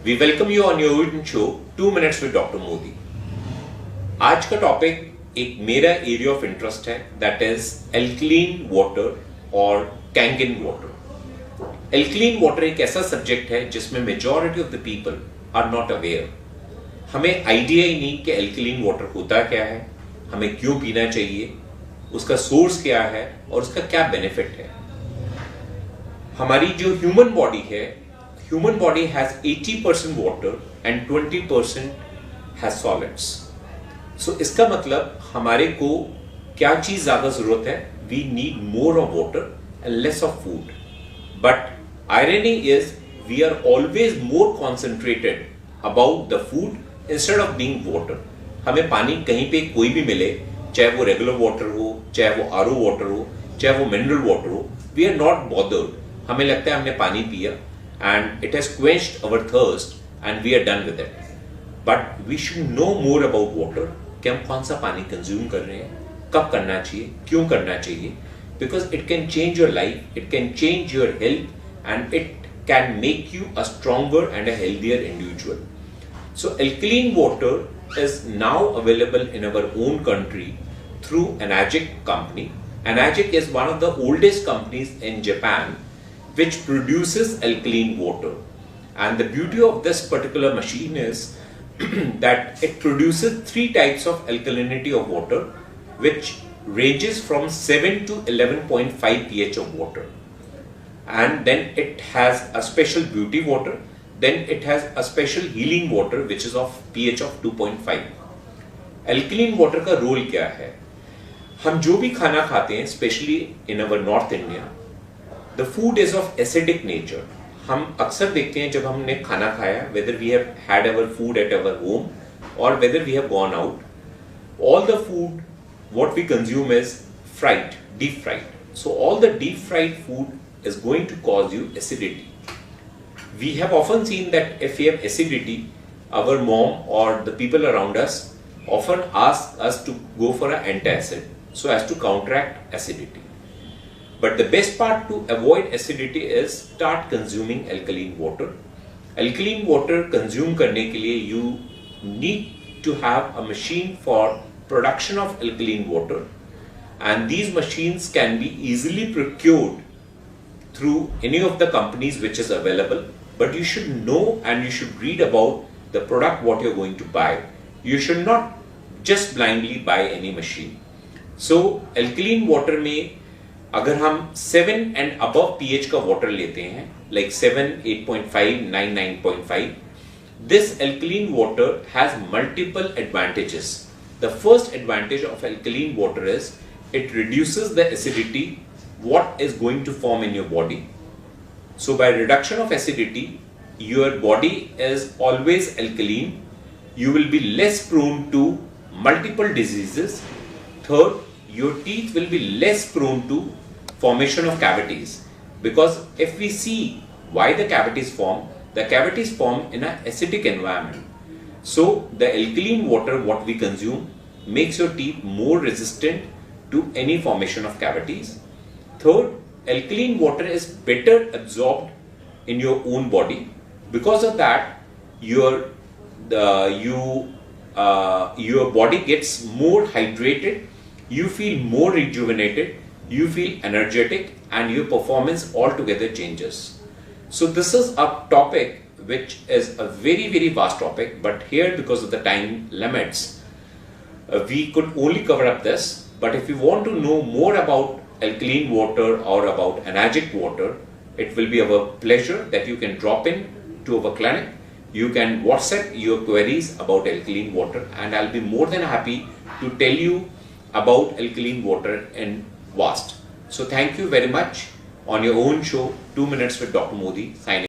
We welcome you on your own show 2 minutes with doctor Modi. आज का topic एक मेरा एरिया ऑफ इंटरेस्ट है, दैट इज एल्कलीन वाटर और कैंगन वाटर। एल्कलीन वाटर एक ऐसा सब्जेक्ट है जिसमें majority of the people are not aware. हमें आइडिया ही नहीं कि एल्कलीन वाटर होता क्या है, हमें क्यों पीना चाहिए, उसका सोर्स क्या है और उसका क्या बेनिफिट है। हमारी जो ह्यूमन बॉडी है, human body has 80% water and 20% has solids. So इसका मतलब हमारे को क्या चीज ज्यादा जरूरत है, we need more of water and less of food. But irony is we are always more concentrated about the food instead of being water. हमें पानी कहीं पे कोई भी मिले, चाहे वो रेगुलर वाटर हो, चाहे वो आरओ वाटर हो, चाहे वो मिनरल वाटर हो, वी आर नॉट बॉदर्ड। हमें लगता है हमने पानी पिया and it has quenched our thirst and we are done with it. But we should know more about water, कि हम कौन सा पानी कंज्यूम कर रहे हैं, कब करना चाहिए, क्यों करना चाहिए, because it can change your life, it can change your health and it can make you a stronger and a healthier individual. So alkaline water is now available in our own country through Enagic company. Enagic is one of the oldest companies in Japan which produces alkaline water, and the beauty of this particular machine is that it produces 3 types of alkalinity of water, which ranges from 7 to 11.5 pH of water. And then it has a special beauty water, then it has a special healing water which is of pH of 2.5. alkaline water का role क्या है? हम जो भी खाना खाते हैं, specially in our north India, The food is of acidic nature. हम अक्सर देखते हैं जब हमने खाना खाया, whether we have had our food at our home or whether we have gone out, all the food what we consume is fried, deep fried. So all the deep fried food is going to cause you acidity. We have often seen that if we have acidity, our mom or the people around us often ask us to go for an antacid so as to counteract acidity. But the best part to avoid acidity is start consuming alkaline water. Alkaline water consume करने के लिए you need to have a machine for production of alkaline water, and these machines can be easily procured through any of the companies which is available. But you should know and you should read about the product what you're going to buy. You should not just blindly buy any machine. So alkaline water में अगर हम 7 and above pH का water लेते हैं, like 7, 8.5, 9, 9.5, this alkaline water has multiple advantages. The first advantage of alkaline water is it reduces the acidity what is going to form in your body. So by reduction of acidity, your body is always alkaline. You will be less prone to multiple diseases. Third, your teeth will be less prone to formation of cavities, because if we see why the cavities form in an acidic environment. So the alkaline water what we consume makes your teeth more resistant to any formation of cavities. Third, alkaline water is better absorbed in your own body. Because of that, your body gets more hydrated, you feel more rejuvenated, you feel energetic, and your performance altogether changes. So this is a topic which is a very vast topic, but here because of the time limits we could only cover up this. But if you want to know more about alkaline water or about Enagic water, it will be our pleasure that you can drop in to our clinic. You can WhatsApp your queries about alkaline water, and I'll be more than happy to tell you about alkaline water in vast. So thank you very much on your own show 2 minutes with Dr. Modi, signing